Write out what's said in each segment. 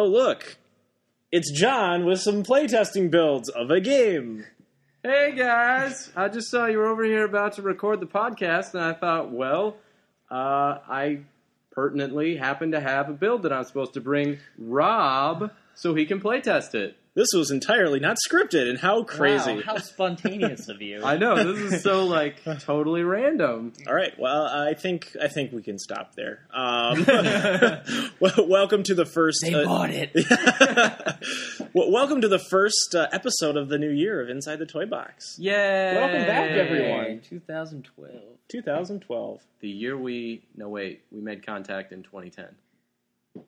Oh, look. It's John with some playtesting builds of a game. Hey, guys. I just saw you were over here about to record the podcast, and I thought, well, I pertinently happen to have a build that I'm supposed to bring Rob so he can playtest it. This was entirely not scripted, and how crazy. Wow, how spontaneous of you. I know, this is so, totally random. All right, well, I think we can stop there. Welcome to the first... They bought it. Welcome to the first episode of the new year of Inside the Toy Box. Yay! Welcome back, everyone. 2012. 2012. The year we made contact in 2010.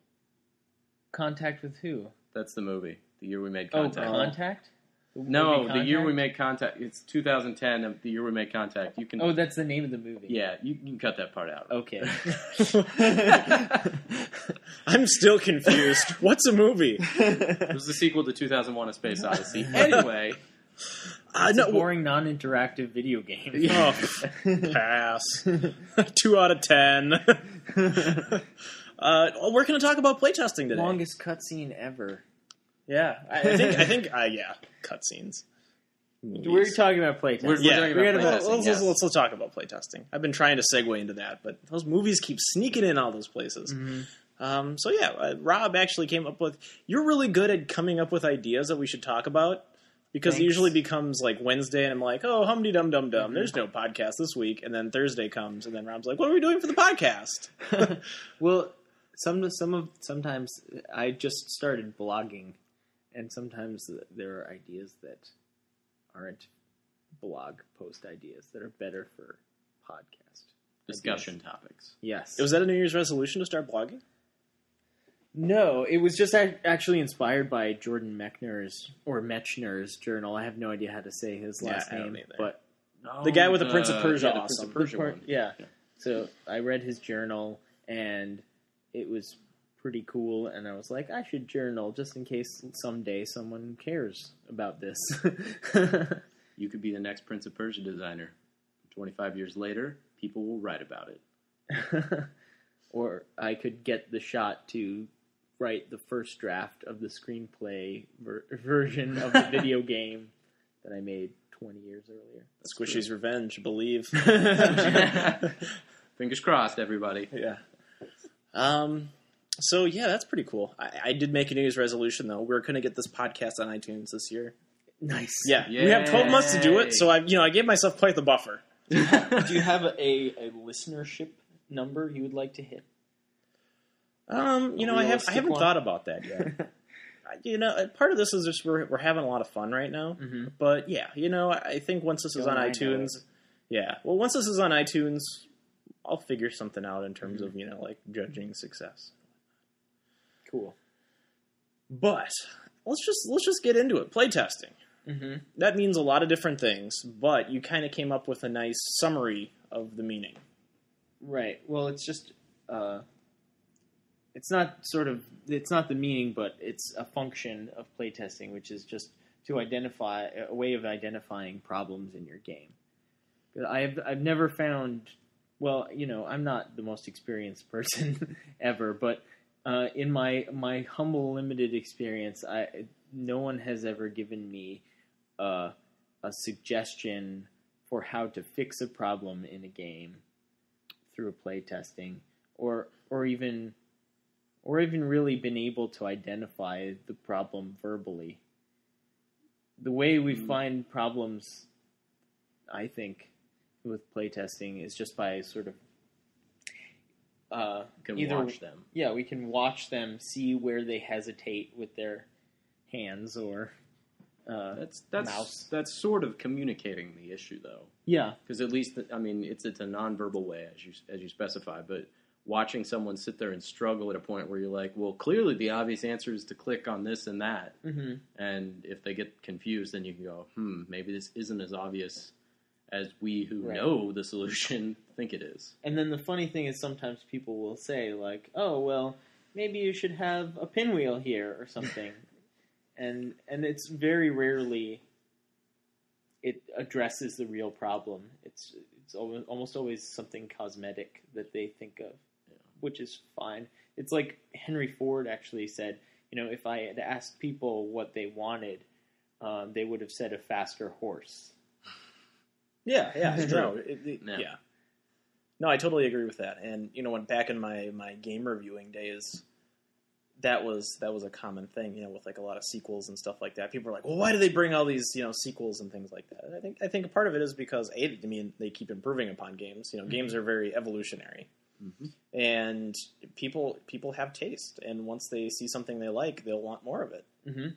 Contact with who? That's the movie. The year we made Oh, contact. Contact? No, the year we made contact. It's 2010. The year we made contact. You can. Oh, that's the name of the movie. Yeah, you can cut that part out. Okay. I'm still confused. What's a movie? It was the sequel to 2001: A Space Odyssey. Anyway, It's a boring, non-interactive video game. Oh, pass. 2 out of 10. We're going to talk about playtesting today. Longest cutscene ever. Yeah, I think, cutscenes. We're talking about playtesting. We're talking about playtesting, yes. Let's talk about playtesting. I've been trying to segue into that, but those movies keep sneaking in all those places. Mm-hmm. Rob actually came up with... You're really good at coming up with ideas that we should talk about, because Thanks. it usually becomes like Wednesday, and I'm like, oh, hum-de-dum-dum-dum, Mm-hmm. there's no podcast this week, and then Thursday comes, and then Rob's like, what are we doing for the podcast? Well, sometimes I just started blogging, and sometimes there are ideas that aren't blog post ideas that are better for podcast discussion ideas. topics. Yes. Was that a New Year's resolution to start blogging? No, it was just actually inspired by Jordan Mechner's journal. I have no idea how to say his last I don't name, either. but The guy with the Prince of Persia, the Prince awesome. of Persia one. yeah. So I read his journal, and it was pretty cool, and I was like, I should journal just in case someday someone cares about this. You could be the next Prince of Persia designer. 25 years later, people will write about it. Or I could get the shot to write the first draft of the screenplay version of the video game that I made 20 years earlier. Squishy's Revenge, believe. Fingers crossed, everybody. Yeah. So, yeah, that's pretty cool. I did make a New Year's resolution, though. We're going to get this podcast on iTunes this year. Nice. Yeah. We have 12 months to do it, so I gave myself quite the buffer. Do you have a listenership number you would like to hit? I haven't thought about that yet. Part of this is just we're having a lot of fun right now. Mm-hmm. But, yeah, I think once this is on iTunes... Yeah. Well, once this is on iTunes, I'll figure something out in terms of, judging success. Cool. But let's just get into it. Playtesting. Mm-hmm. That means a lot of different things, but you kind of came up with a nice summary of the meaning. Right. Well, it's just it's not the meaning, but it's a function of playtesting, which is just to identify a way of identifying problems in your game. I've never found, well, I'm not the most experienced person ever, but in my humble, limited experience, no one has ever given me a suggestion for how to fix a problem in a game through a playtesting, or even really been able to identify the problem verbally. The way we find problems, I think, with playtesting is just by sort of Watch them. Yeah, we can watch them, see where they hesitate with their hands or mouse. That's sort of communicating the issue, though. Yeah, Because at least, it's a nonverbal way, as you specify, but watching someone sit there and struggle at a point where you're like, well, clearly the obvious answer is to click on this and that. mm-hmm. And if they get confused, then you can go, maybe this isn't as obvious as we who Right. know the solution think it is. And then the funny thing is sometimes people will say, like, oh, well, maybe you should have a pinwheel here or something. and it's very rarely it addresses the real problem. It's almost always something cosmetic that they think of, which is fine. It's like Henry Ford actually said, if I had asked people what they wanted, they would have said a faster horse. Yeah, it's true. Yeah. Yeah. No, I totally agree with that. And when back in my game reviewing days, that was a common thing. With like a lot of sequels and stuff like that. People are like, "Well, why do they bring all these sequels and things like that?" And I think a part of it is because they keep improving upon games. Games are very evolutionary, and people have taste. And once they see something they like, they'll want more of it. Mm-hmm.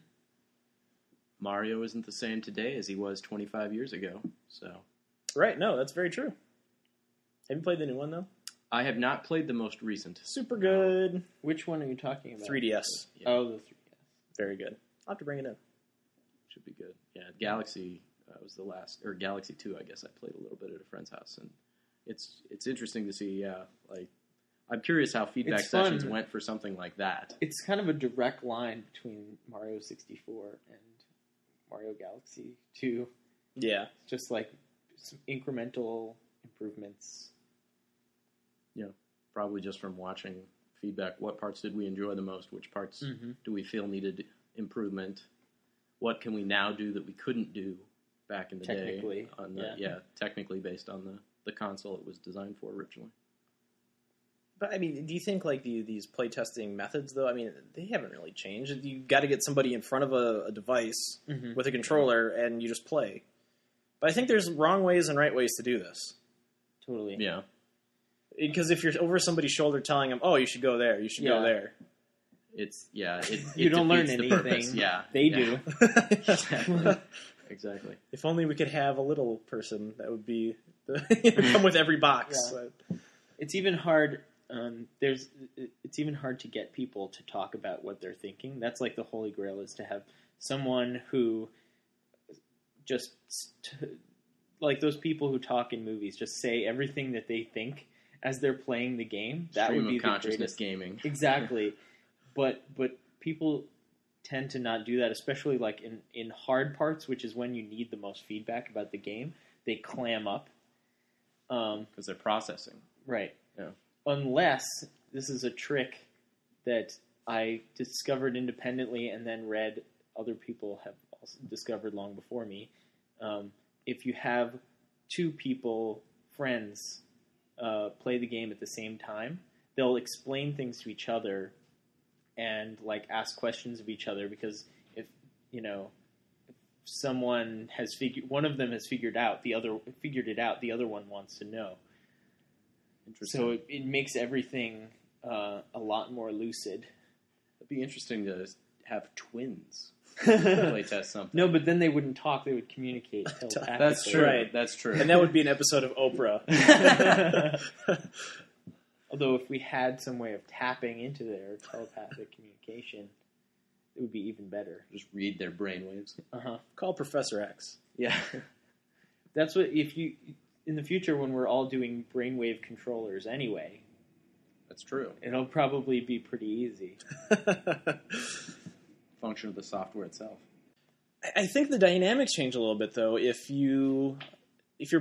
Mario isn't the same today as he was 25 years ago. So. Right. No, that's very true. Have you played the new one though? I have not played the most recent. Super good. Which one are you talking about? 3DS. Yeah. Oh, the 3DS. Very good. I'll have to bring it in. Should be good. Yeah, Galaxy was the last, or Galaxy 2, I guess I played a little bit at a friend's house, and it's interesting to see. Yeah, like I'm curious how feedback sessions went for something like that. It's kind of a direct line between Mario 64 and Mario Galaxy 2. Yeah, it's just like some incremental improvements. Probably just from watching feedback. What parts did we enjoy the most? Which parts do we feel needed improvement? What can we now do that we couldn't do back in the day? Technically based on the console it was designed for originally. But I mean, do you think like these playtesting methods though? I mean, they haven't really changed. You got to get somebody in front of a device with a controller and you just play. But I think there's wrong ways and right ways to do this. Totally. Yeah. Because if you're over somebody's shoulder telling them, "Oh, you should go there. You should go there," you don't learn anything. Yeah, they do. Exactly. If only we could have a little person that would be come with every box. Yeah. It's even hard. It's even hard to get people to talk about what they're thinking. That's like the holy grail, is to have someone who just like those people who talk in movies, just say everything that they think as they're playing the game. That would be the greatest gaming. Exactly. But people tend to not do that, especially like in hard parts, which is when you need the most feedback about the game. They clam up because they're processing. Right. Yeah. Unless this is a trick that I discovered independently and then read other people have also discovered long before me. If you have two people, friends, play the game at the same time, they'll explain things to each other and like ask questions of each other, because if someone has one of them has figured it out, the other one wants to know. Interesting. So it makes everything a lot more lucid. It'd be interesting to have twins play test something. No, but then they wouldn't talk; they would communicate telepathically. That's true. Right. That's true. And that would be an episode of Oprah. Although if we had some way of tapping into their telepathic communication, it would be even better. Just read their brainwaves. Call Professor X. Yeah. That's what, in the future when we're all doing brainwave controllers anyway. That's true. It'll probably be pretty easy. Function of the software itself. I think the dynamics change a little bit though if you're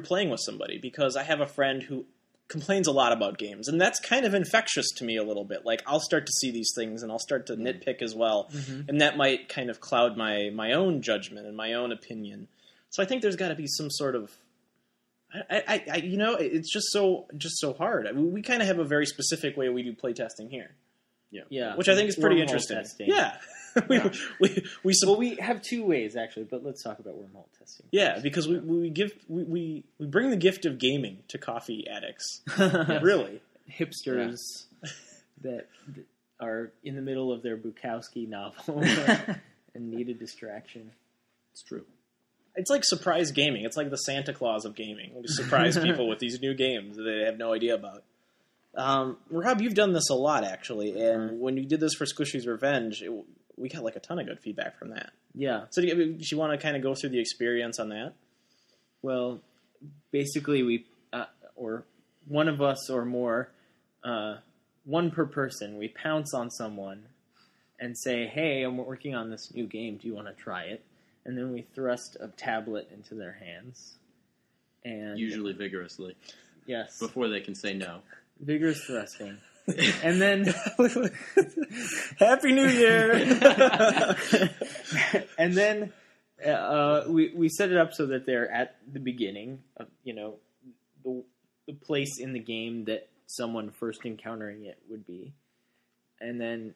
playing with somebody, because I have a friend who complains a lot about games, and that's kind of infectious to me a little bit. Like, I'll start to see these things and I'll start to nitpick as well, and that might kind of cloud my own judgment and my own opinion. So I think there's got to be some sort of it's just so hard. I mean, we kind of have a very specific way we do playtesting here. Yeah. Which I think is pretty interesting. Testing. Yeah. we have two ways actually, but let's talk about wormhole testing. Yeah, because we bring the gift of gaming to coffee addicts. Really. Hipsters that are in the middle of their Bukowski novel and need a distraction. It's true. It's like surprise gaming. It's like the Santa Claus of gaming. We surprise people with these new games that they have no idea about. Rob, you've done this a lot, actually, and when you did this for Squishy's Revenge, we got like a ton of good feedback from that. Yeah. So do you want to kind of go through the experience on that? Well, basically we, or one of us or more, one per person, we pounce on someone and say, hey, I'm working on this new game. Do you want to try it? And then we thrust a tablet into their hands. And usually vigorously. Yes. Before they can say no. Vigorous thrusting. And then Happy New Year. and then we set it up so that they're at the beginning of, the place in the game that someone first encountering it would be, and then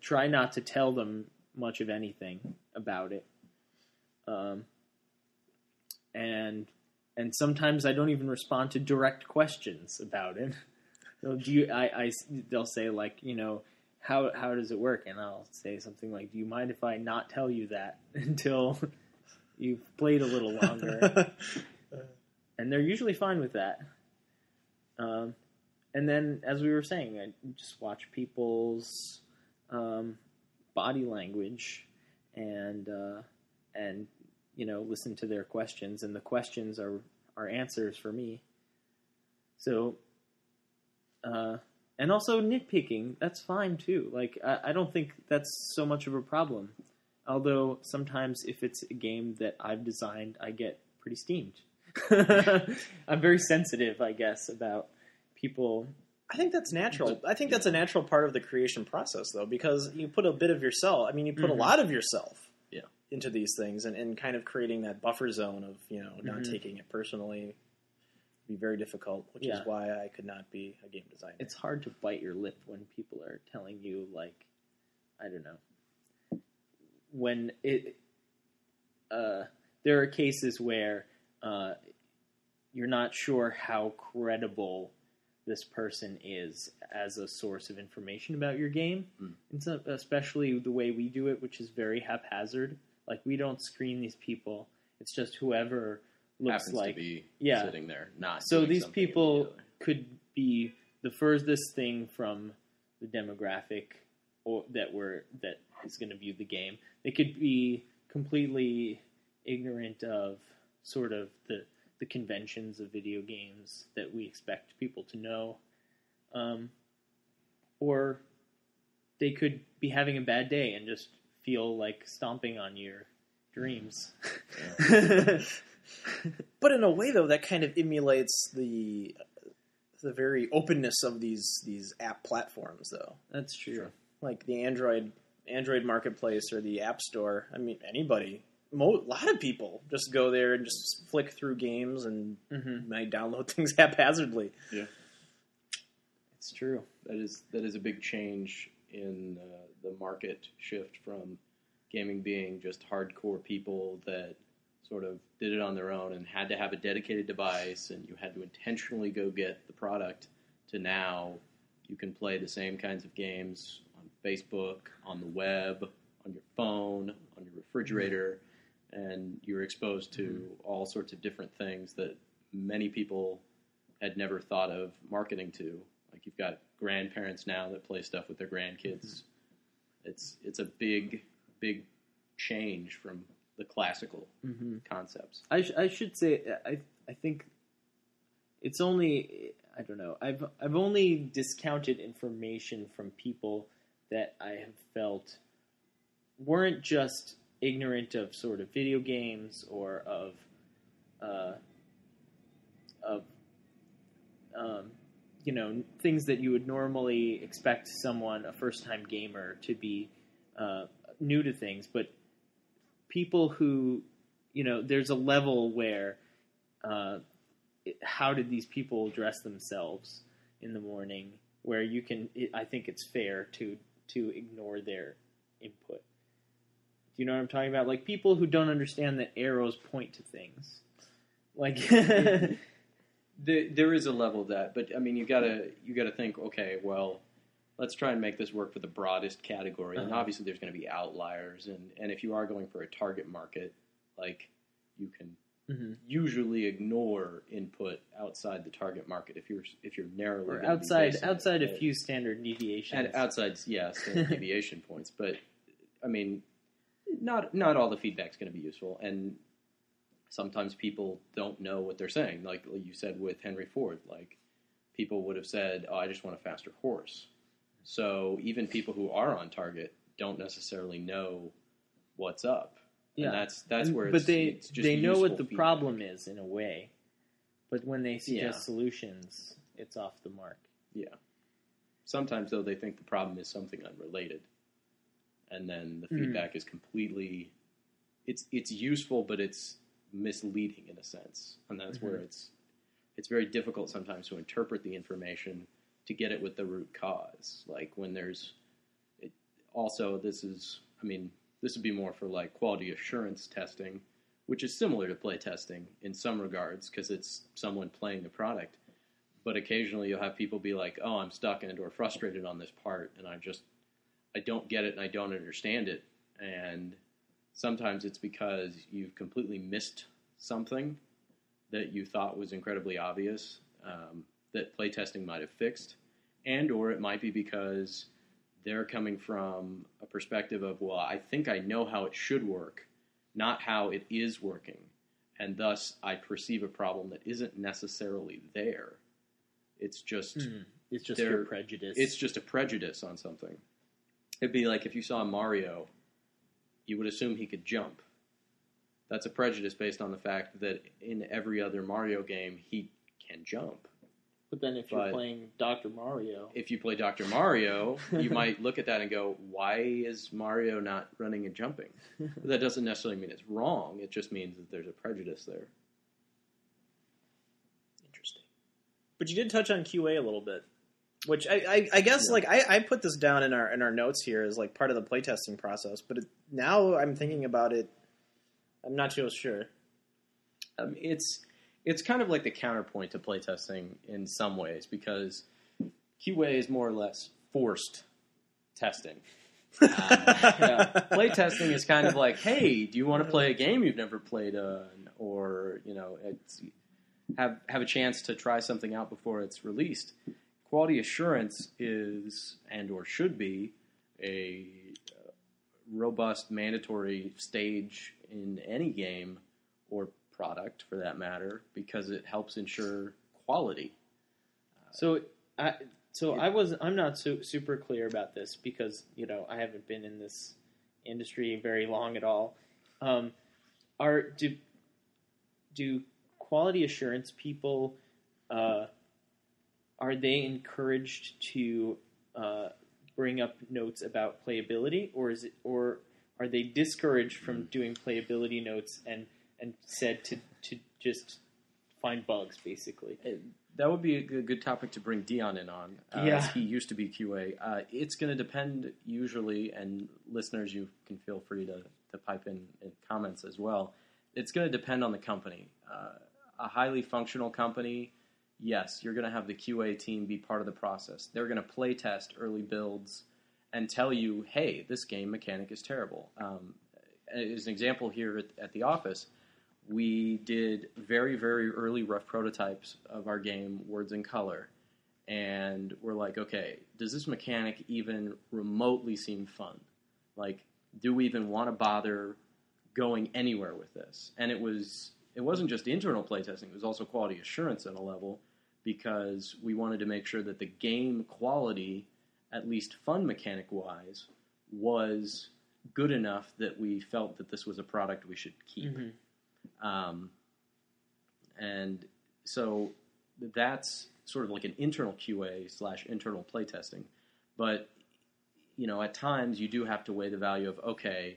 try not to tell them much of anything about it. And sometimes I don't even respond to direct questions about it. So they'll say, like, how does it work? And I'll say something like, do you mind if I not tell you that until you've played a little longer? And they're usually fine with that. And then, as we were saying, I just watch people's body language and listen to their questions, and the questions are answers for me. So, and also nitpicking, that's fine too. Like, I don't think that's so much of a problem. Although sometimes if it's a game that I've designed, I get pretty steamed. I'm very sensitive, I guess, about people. I think that's natural. I think that's a natural part of the creation process, though, because you put a bit of yourself. I mean, you put a lot of yourself into these things, and kind of creating that buffer zone of not taking it personally would be very difficult. Which is why I could not be a game designer. It's hard to bite your lip when people are telling you, like, I don't know, when there are cases where you're not sure how credible this person is as a source of information about your game. And so, especially the way we do it, which is very haphazard. Like, we don't screen these people. It's just whoever looks happens like to be sitting there. Not so doing these something people could be the furthest thing from the demographic that is going to view the game. They could be completely ignorant of sort of the conventions of video games that we expect people to know. Or they could be having a bad day and just feel like stomping on your dreams. But in a way, though, that kind of emulates the very openness of these app platforms, though. That's true. Sure. Like the Android marketplace or the App Store. I mean, anybody. A lot of people just go there and just flick through games and might download things haphazardly. Yeah, it's true. That is a big change in the market shift from gaming being just hardcore people that sort of did it on their own and had to have a dedicated device and you had to intentionally go get the product, to now you can play the same kinds of games on Facebook, on the web, on your phone, on your refrigerator. And you're exposed to all sorts of different things that many people had never thought of marketing to. Like, you've got grandparents now that play stuff with their grandkids. It's a big change from the classical concepts. I should say I think it's only, I don't know, I've only discounted information from people that I have felt weren't just ignorant of sort of video games or of things that you would normally expect someone, a first-time gamer, to be new to things, but people who, there's a level where how did these people dress themselves in the morning, where I think it's fair to ignore their input. Do you know what I'm talking about? Like, people who don't understand that arrows point to things. Like, there is a level of that, but I mean, you gotta think. Okay, well, let's try and make this work for the broadest category. And obviously, there's going to be outliers, and if you are going for a target market, like, you can usually ignore input outside the target market if you're narrowly or outside a few standard deviations, and outside standard deviation points. But I mean, not all the feedback's going to be useful, and sometimes people don't know what they're saying. Like you said with Henry Ford, like, people would have said, "Oh, I just want a faster horse." So even people who are on target don't necessarily know what's up. Yeah, and that's where. But it's just they know what the feedback. problem is in a way, but when they suggest solutions, it's off the mark. Yeah. Sometimes, though, they think the problem is something unrelated. And then the feedback is completely... It's useful, but it's misleading in a sense. And that's where it's very difficult sometimes to interpret the information to get it with the root cause. Like when there's... Also, this would be more for like quality assurance testing, which is similar to play testing in some regards because it's someone playing the product. But occasionally you'll have people be like, oh, I'm stuck or frustrated on this part, and I don't get it and I don't understand it. And sometimes it's because you've completely missed something that you thought was incredibly obvious that playtesting might have fixed. And or it might be because they're coming from a perspective of, well, I think I know how it should work, not how it is working. And thus I perceive a problem that isn't necessarily there. It's just... It's just your prejudice. It's just a prejudice on something. It'd be like if you saw Mario, you would assume he could jump. That's a prejudice based on the fact that in every other Mario game, he can jump. But then if you're playing Dr. Mario... If you play Dr. Mario, you might look at that and go, why is Mario not running and jumping? But that doesn't necessarily mean it's wrong. It just means that there's a prejudice there. Interesting. But you did touch on QA a little bit. Which I guess I put this down in our notes here as like part of the playtesting process, but now I'm thinking about it, I'm not too sure. It's kind of like the counterpoint to playtesting in some ways because QA is more or less forced testing. Playtesting is kind of like, hey, do you want to play a game you've never played, or have a chance to try something out before it's released. Quality assurance is, and or should be, a robust, mandatory stage in any game or product, for that matter, because it helps ensure quality. I'm not super clear about this because I haven't been in this industry very long at all. Do quality assurance people are they encouraged to bring up notes about playability, or are they discouraged from doing playability notes and said to just find bugs, basically? That would be a good topic to bring Dion in on. As he used to be QA. It's going to depend usually, and listeners, you can feel free to pipe in comments as well. It's going to depend on the company. A highly functional company, yes, you're going to have the QA team be part of the process. They're going to play test early builds and tell you, hey, this game mechanic is terrible. As an example here at the office, we did very, very early rough prototypes of our game, Words in Color. And we're like, okay, does this mechanic even remotely seem fun? Like, do we even want to bother going anywhere with this? And it wasn't just internal playtesting, it was also quality assurance at a level, because we wanted to make sure that the game quality, at least fun mechanic-wise, was good enough that we felt that this was a product we should keep. Mm-hmm. And so that's sort of like an internal QA / internal playtesting. But, at times you do have to weigh the value of, okay,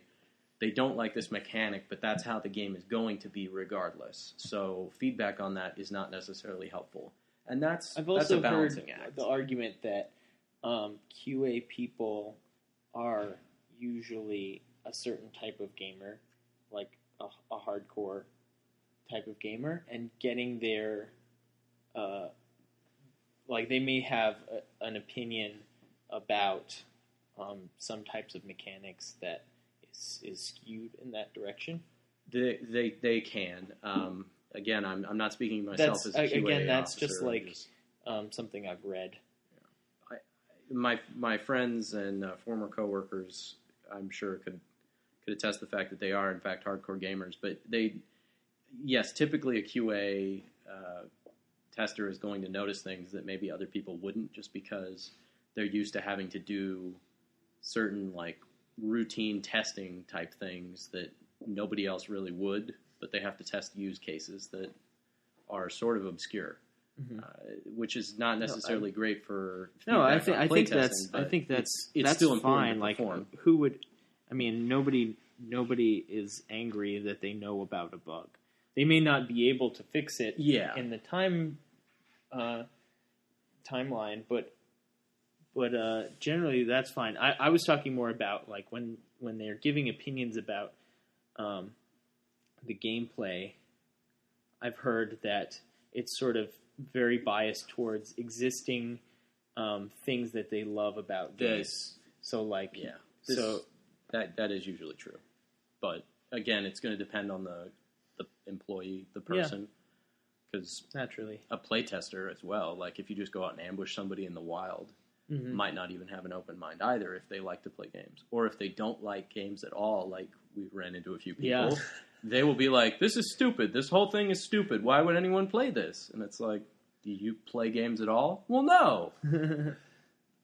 they don't like this mechanic, but that's how the game is going to be regardless. So feedback on that is not necessarily helpful. And that's a balancing act. The argument that QA people are usually a certain type of gamer, like a hardcore type of gamer, and getting their they may have an opinion about some types of mechanics that is skewed in that direction. They can. Again, I'm not speaking myself as a QA again. That's officer. just like something I've read. My friends and former coworkers, I'm sure could attest the fact that they are in fact hardcore gamers. But typically a QA tester is going to notice things that maybe other people wouldn't, just because they're used to having to do certain routine testing type things that nobody else really would, but they have to test use cases that are sort of obscure. which is not necessarily great for. No, I feedback on think playtesting, that's but it's it's still fine. important to perform. Who would? I mean, nobody is angry that they know about a bug. They may not be able to fix it in the timeline, but generally that's fine. I was talking more about like when they're giving opinions about the gameplay. I've heard that it's sort of very biased towards existing things that they love about games. So like that is usually true, but again, it's going to depend on the employee, the person, because naturally a playtester as well. Like if you just go out and ambush somebody in the wild, might not even have an open mind either if they like to play games, or if they don't like games at all. Like we've ran into a few people, they will be like, "This is stupid. This whole thing is stupid. Why would anyone play this?" And it's like, "Do you play games at all?" Well, no.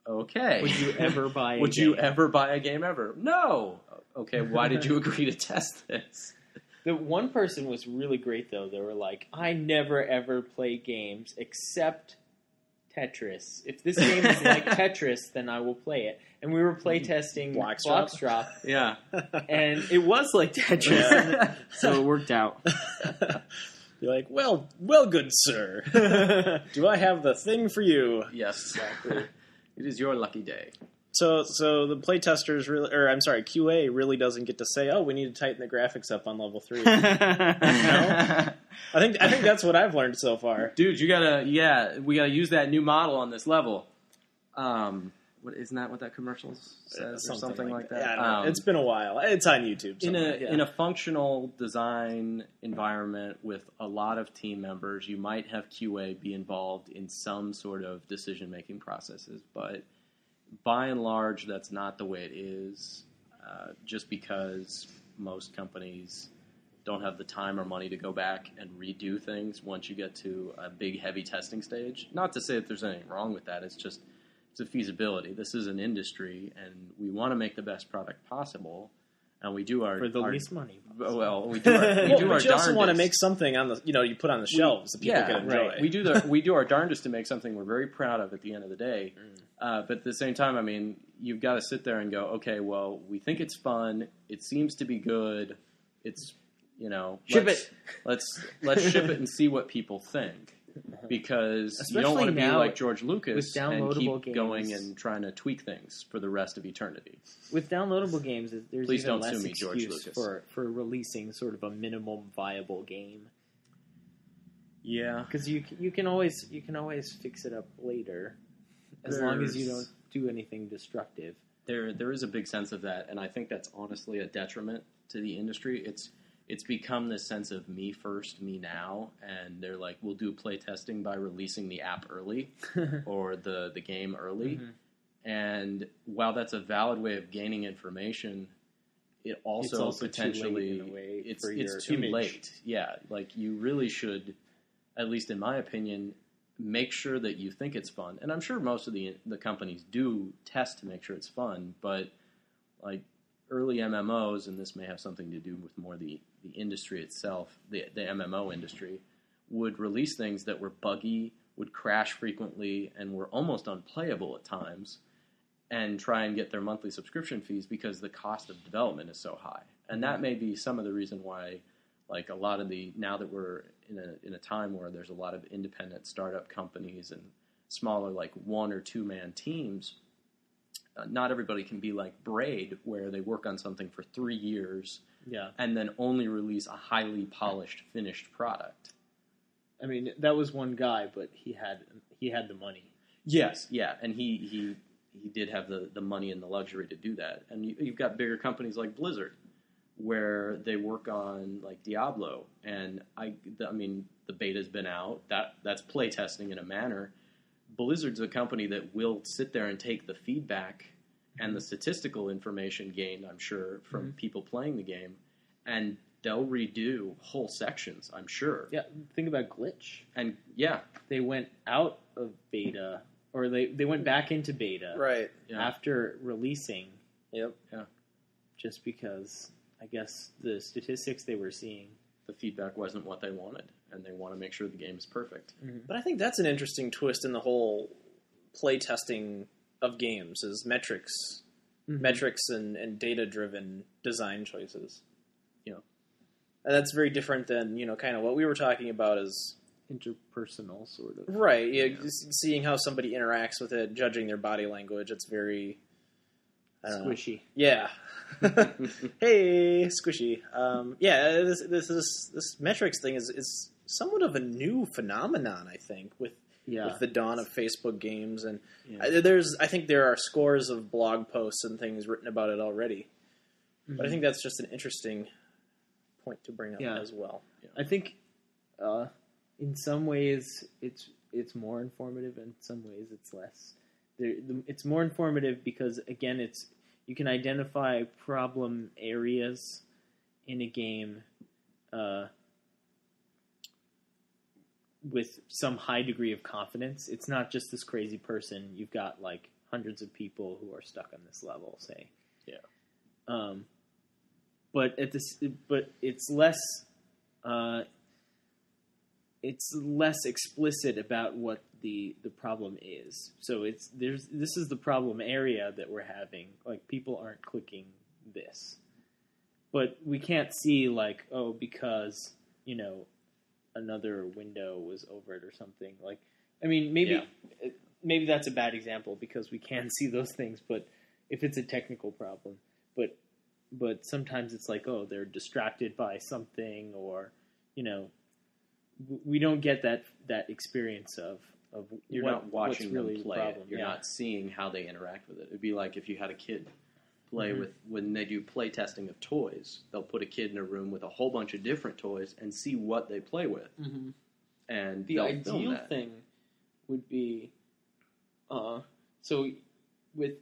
Okay. Would you ever buy? Would you ever buy a game ever? No. Okay. Why did you agree to test this? The one person was really great though. They were like, "I never ever play games except Tetris. If this game is like Tetris, then I will play it." And we were playtesting Bloxdrop. Yeah. And it was like Tetris. So it worked out. You're like, well, good sir. Do I have the thing for you? Yes, exactly. It is your lucky day. So the playtesters really, or I'm sorry, QA really doesn't get to say, "Oh, we need to tighten the graphics up on level 3." No? I think that's what I've learned so far. Dude, we gotta use that new model on this level. Isn't that what that commercial says, or something like that? Yeah, I don't know. It's been a while. It's on YouTube. In a functional design environment with a lot of team members, you might have QA be involved in some sort of decision making processes, but by and large, that's not the way it is, just because most companies don't have the time or money to go back and redo things once you get to a big, heavy testing stage. Not to say that there's anything wrong with that. It's just it's a feasibility. This is an industry, and we want to make the best product possible, and we do our... For the least money. Well, we do our but you also want to darndest. make something on the you put on the shelves that people can enjoy. Right. We do our darndest to make something we're very proud of at the end of the day. But at the same time, I mean, you've got to sit there and go, okay, well, we think it's fun. It seems to be good. It's, ship it. Let's ship it and see what people think. Because especially you don't want to be now like George Lucas and keep games. going and trying to tweak things for the rest of eternity. With downloadable games, there's Please even don't less sue me, George excuse Lucas. for releasing sort of a minimum viable game. Yeah, because you can always fix it up later, as long as you don't do anything destructive. There is a big sense of that, and I think that's honestly a detriment to the industry. It's become this sense of me first, me now, and they're like, we'll do play testing by releasing the app early or the game early. And while that's a valid way of gaining information, it also potentially it's too late. Yeah, like you really should, at least in my opinion, make sure that you think it's fun. And I'm sure most of the companies do test to make sure it's fun, but like early MMOs, and this may have something to do with more the industry itself, the MMO industry, would release things that were buggy, would crash frequently, and were almost unplayable at times, and try and get their monthly subscription fees because the cost of development is so high. And that may be some of the reason why, like a lot of now that we're in a time where there's a lot of independent startup companies and smaller, like 1 or 2 man teams, not everybody can be like Braid, where they work on something for 3 years, and then only release a highly polished, finished product. I mean, that was one guy, but he had the money. Yes, yeah, and he did have the money and the luxury to do that. And you've got bigger companies like Blizzard, where they work on like Diablo, and I mean, the beta's been out. That's playtesting in a manner. Blizzard's a company that will sit there and take the feedback and the statistical information gained, I'm sure, from people playing the game, and they'll redo whole sections, I'm sure. Yeah, think about Glitch. And yeah, they went out of beta, or they went back into beta after releasing. Yep. Yeah. Just because I guess the statistics they were seeing, the feedback wasn't what they wanted. and they want to make sure the game is perfect. But I think that's an interesting twist in the whole play testing of games is metrics and data-driven design choices. And that's very different than, kind of what we were talking about as... Interpersonal, sort of. Right, seeing how somebody interacts with it, judging their body language, it's very... Squishy. Yeah. Hey, squishy. This metrics thing is somewhat of a new phenomenon, I think, with the dawn of Facebook games, and I think there are scores of blog posts and things written about it already. But I think that's just an interesting point to bring up as well. I think in some ways it's more informative, and in some ways it's less. It's more informative because, again, you can identify problem areas in a game with some high degree of confidence. It's not just this crazy person. You've got like hundreds of people who are stuck on this level, say. Yeah. But it's less explicit about what the problem is. So this is the problem area that we're having. Like, people aren't clicking this. But we can't see like, because, another window was over it or something. Like, I mean, maybe that's a bad example because we can see those things, but if it's a technical problem, but sometimes it's like, they're distracted by something, or, we don't get that experience of you're not watching them really play it. You're not seeing how they interact with it. It'd be like if you had a kid play with, when they do play testing of toys, they'll put a kid in a room with a whole bunch of different toys and see what they play with. And the ideal thing would be, so with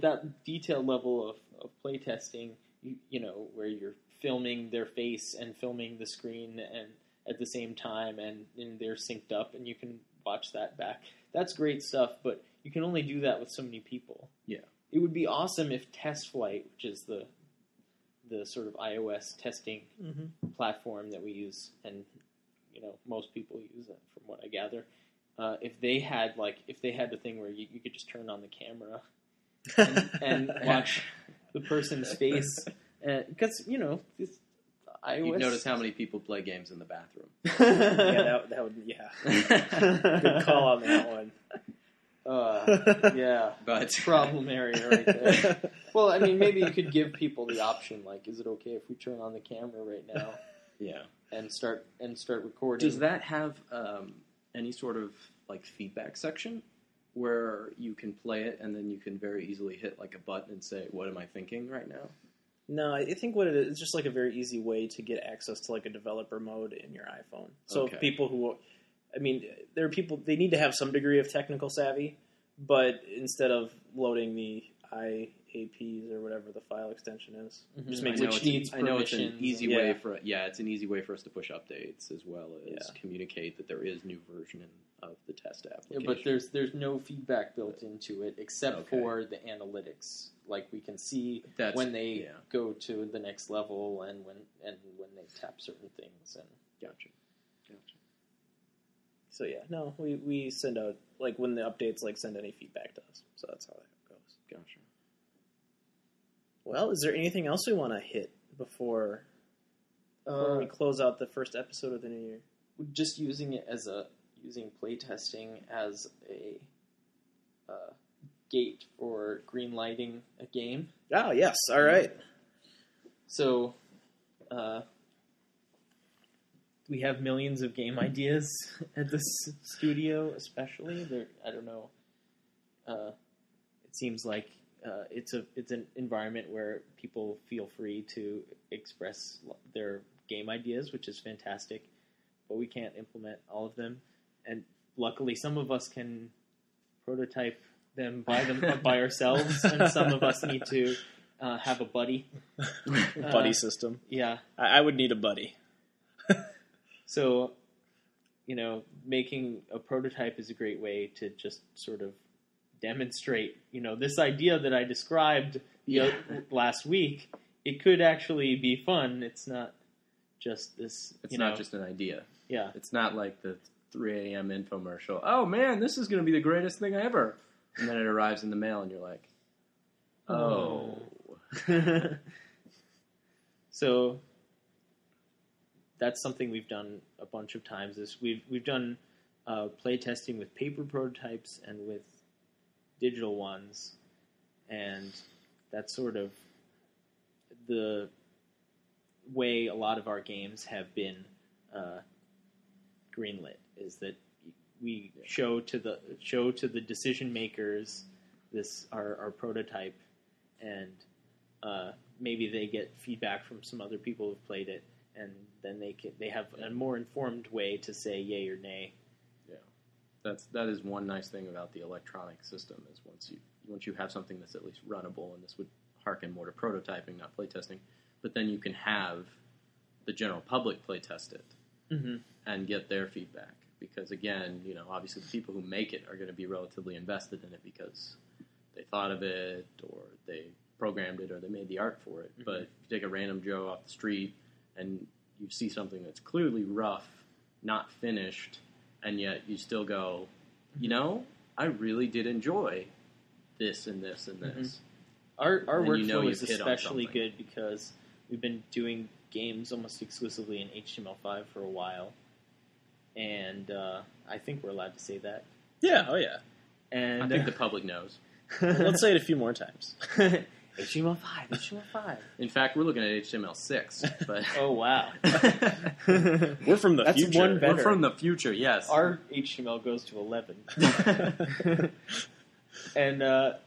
that detailed level of play testing, where you're filming their face and filming the screen and at the same time, and they're synced up, and you can watch that back. That's great stuff, but you can only do that with so many people. Yeah. It would be awesome if TestFlight, which is the sort of iOS testing platform that we use, and most people use it, from what I gather, if they had the thing where you could just turn on the camera and watch the person's face, because this iOS. You've noticed how many people play games in the bathroom. That would good call on that one. But problem area right there. Well, I mean, maybe you could give people the option, like, is it okay if we turn on the camera right now? Yeah, and start recording. Does that have any sort of like feedback section where you can play it and then you can very easily hit like a button and say, "What am I thinking right now?" No, I think what it is, it's just like a very easy way to get access to like a developer mode in your iPhone. So people who, there are people, they need to have some degree of technical savvy, but instead of loading the IAPs or whatever the file extension is, just makes I know it's an easy way it's an easy way for us to push updates as well as communicate that there is new version of the test application. Yeah, but there's no feedback built into it except for the analytics. Like, we can see when they go to the next level and when they tap certain things. And Gotcha. So we send out, like, when the updates send any feedback to us. So that's how that goes. Gotcha. Well, is there anything else we want to hit before we close out the first episode of the new year? Just using playtesting as a gate for green lighting a game. Oh, yes. All right. So, we have millions of game ideas at this studio, especially. I don't know. It seems like it's an environment where people feel free to express their game ideas, which is fantastic. But we can't implement all of them, and luckily, some of us can prototype them by ourselves, and some of us need to have a buddy. Buddy system. Yeah. I would need a buddy. So, making a prototype is a great way to just sort of demonstrate, this idea that I described last week. It could actually be fun. It's not just this. It's not just an idea. Yeah. It's not like the 3 a.m. infomercial. Oh man, this is going to be the greatest thing ever. And then it arrives in the mail, and you're like, oh. So that's something we've done a bunch of times. Is we've done play testing with paper prototypes and with digital ones, and that's sort of the way a lot of our games have been greenlit. Is that we show to the decision makers our prototype, and maybe they get feedback from some other people who've played it, and then they have a more informed way to say yay or nay. Yeah, that is one nice thing about the electronic system is once you have something that's at least runnable, and this would harken more to prototyping, not playtesting, but then you can have the general public playtest it and get their feedback. Because again, obviously the people who make it are going to be relatively invested in it because they thought of it, or they programmed it, or they made the art for it. But if you take a random Joe off the street and you see something that's clearly rough, not finished, and yet you still go, I really did enjoy this and this and this. Our workflow you've is hit on especially something. good because we've been doing games almost exclusively in HTML5 for a while, and I think we're allowed to say that. Yeah, oh yeah. And I think the public knows. Let's say it a few more times. HTML5. In fact, we're looking at HTML6. But Oh wow, We're from the That's future. one better. we're from the future, yes. our HTML goes to 11. And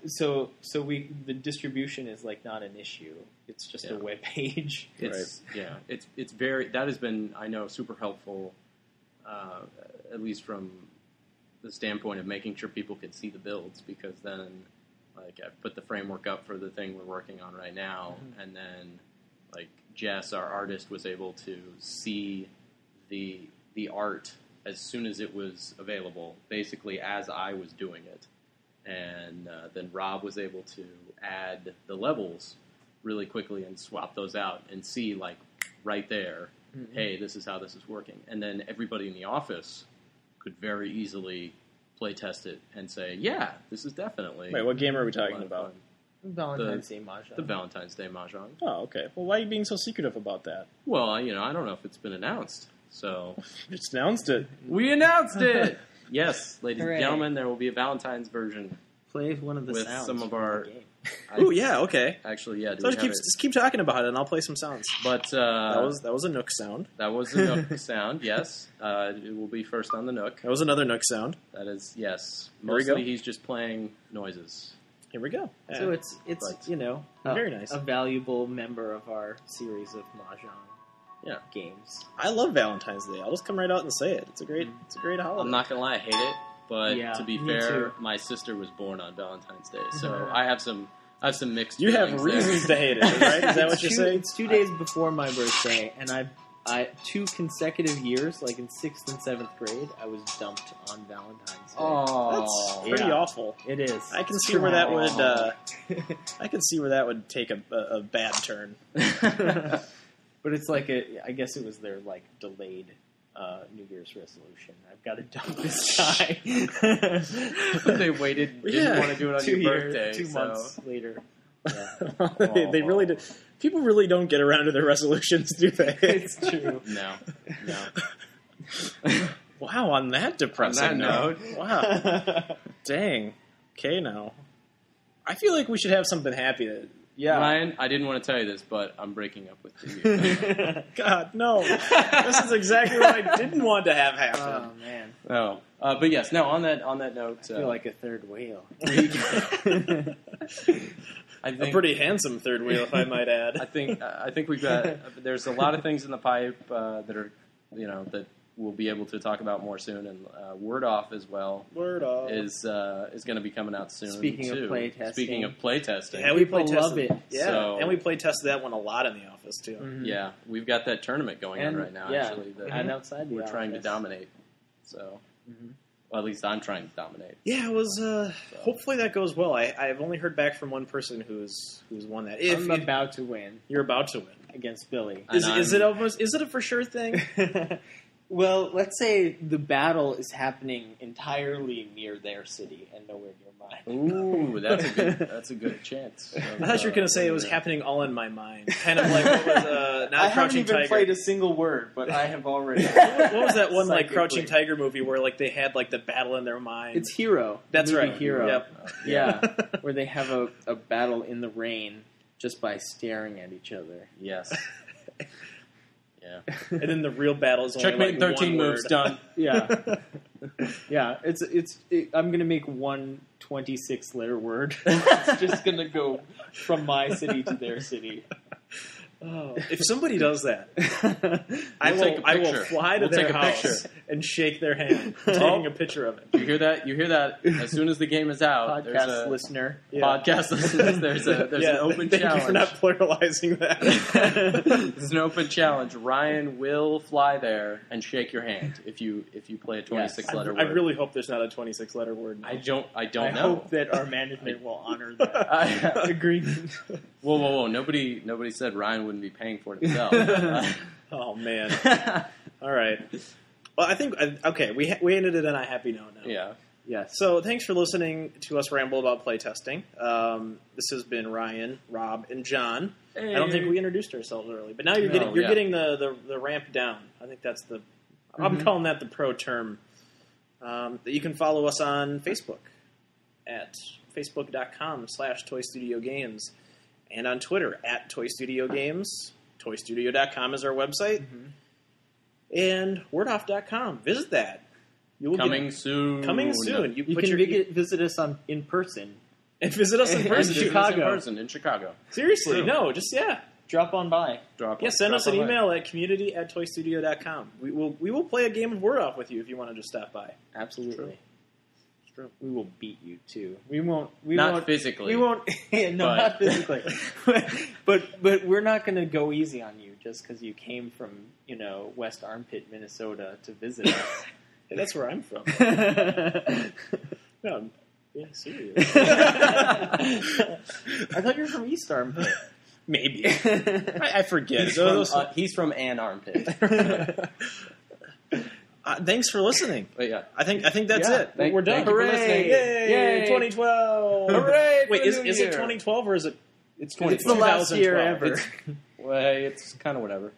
so the distribution is like not an issue. It's just a web page. It's very, that has been, I know, super helpful, at least from the standpoint of making sure people can see the builds, because then, like, I've put the framework up for the thing we're working on right now, and then, like, Jess, our artist, was able to see the art as soon as it was available, basically as I was doing it. And then Rob was able to add the levels really quickly and swap those out and see, like, right there, hey, this is how this is working. And then everybody in the office could very easily play test it and say, yeah, this is definitely... Wait, what game are we a lot talking of about? fun. Valentine's Day Mahjong. The Valentine's Day Mahjong. Oh, okay. Well, why are you being so secretive about that? Well, I don't know if it's been announced, so... Just announced it. We announced it! Yes, ladies Hooray. and gentlemen, there will be a Valentine's version. Play one of the With sounds some of from our- the game. Ooh, yeah, okay. Actually, yeah. So just keep talking about it, and I'll play some sounds. But That was a Nook sound. that was the Nook sound. Yes, it will be first on the Nook. That was another Nook sound. That is yes. There we go. Mostly, he's just playing noises. Here we go. So Yeah. it's But- Very nice. a valuable member of our series of Mahjong games. I love Valentine's Day. I'll just come right out and say it. It's a great holiday. I'm not gonna lie, I hate it. But Yeah, to be me fair, too. my sister was born on Valentine's Day, so I have some mixed. You have feelings reasons there. to hate it, right? Is that what you're saying? It's 2 days before my birthday, and I 2 consecutive years, like in 6th and 7th grade, I was dumped on Valentine's Day. Oh, That's pretty Yeah. awful. It is. I can see where that would. I can see where that would take a bad turn. But it's like I guess it was their like delayed New Year's resolution. I've got to dump this guy. they waited. Didn't Yeah. want to do it on 2 your years, birthday. 2 so. months later. they really do. People really don't get around to their resolutions, do they? It's true. No. Wow, on that depressing On that note. Wow. Dang. Okay, now. I feel like we should have something happy. Yeah. Ryan, I didn't want to tell you this, but I'm breaking up with you. God, no. This is exactly what I didn't want to have happen. Oh man, No, but yes. No. On that note, I feel like a third whale. I A think pretty handsome third wheel, if I might add. I think we've got. There's a lot of things in the pipe that are, that we'll be able to talk about more soon, and Word Off as well Word off. is going to be coming out soon. Speaking of too. playtesting. Speaking of playtesting, Yeah, we People play love tested. it. Yeah, So- and we play tested that one a lot in the office too. Mhm. yeah, we've got that tournament going on And right now. yeah, Actually, that and outside the we're trying to office. dominate. So Well, at least I'm trying to dominate. Yeah, it was. Hopefully that goes well. I've only heard back from one person who's won that. I'm about to win You're about to win against Billy. Is it a for sure thing? Well, let's say the battle is happening entirely near their city and nowhere near mine. Ooh, that's a good chance. I thought you were going to say it was happening all in my mind. Kind of like what was not I haven't Crouching even Tiger. played a single word, but I have already. What was that one like Psychically. Crouching Tiger movie where like they had like the battle in their mind? It's Hero. That's The movie right. Hero. Yep. Yeah, where they have a battle in the rain just by staring at each other. Yes. Yeah. And then the real battle is only Checkmate like 13 one moves word. done. Yeah, yeah. I'm gonna make one 26-letter word. It's just gonna go from my city to their city. Oh, if somebody does that, I We'll take a will picture. fly to We'll their take a house picture. and shake their hand, taking a picture of it. You hear that? You hear that? As soon as the game is out, there's Podcast a listener. Yeah. podcast listeners. There's an open thank challenge. you for not pluralizing that. There's an open challenge. Ryan will fly there and shake your hand if you play a 26-letter I word. really hope there's not a 26-letter word. I don't I know. hope that our management will honor that agreement. Whoa! Nobody said Ryan wouldn't be paying for it himself. Oh man! All right. Well, I think okay. We ended it on a happy note now. Yeah. Yes. So thanks for listening to us ramble about playtesting. This has been Ryan, Rob, and John. I don't think we introduced ourselves early, but now you're getting the ramp down. I think that's the I'm calling that the pro term. That you can follow us on Facebook at facebook.com/ToyStudioGames and on Twitter at ToyStudioGames. ToyStudio.com is our website. And wordoff.com. Visit that. You will Coming soon. Coming soon. You put can your visit us in person. and visit us in in person. Chicago. In Chicago. Seriously, True. no, just Drop on by. send us an email at community@toystudio.com. We will play a game of Word Off with you if you want to just stop by. Absolutely. It's true. We will beat you too. We won't. Not physically. We won't. No, but- not physically. but we're not going to go easy on you just because you came from West Armpit, Minnesota, to visit us. Hey, that's where I'm from. No, I'm being serious. I thought you were from East Armpit. Maybe. I forget. He's from Ann Armpit. Thanks for listening. But yeah. I think that's Yeah, it. thank- We're done. thank you for Hooray! listening. Yay! Yay! 2012. Hooray for Wait, the is new it year. 2012 or is it? It's It's the last year 2012. ever. Well, it's kind of whatever.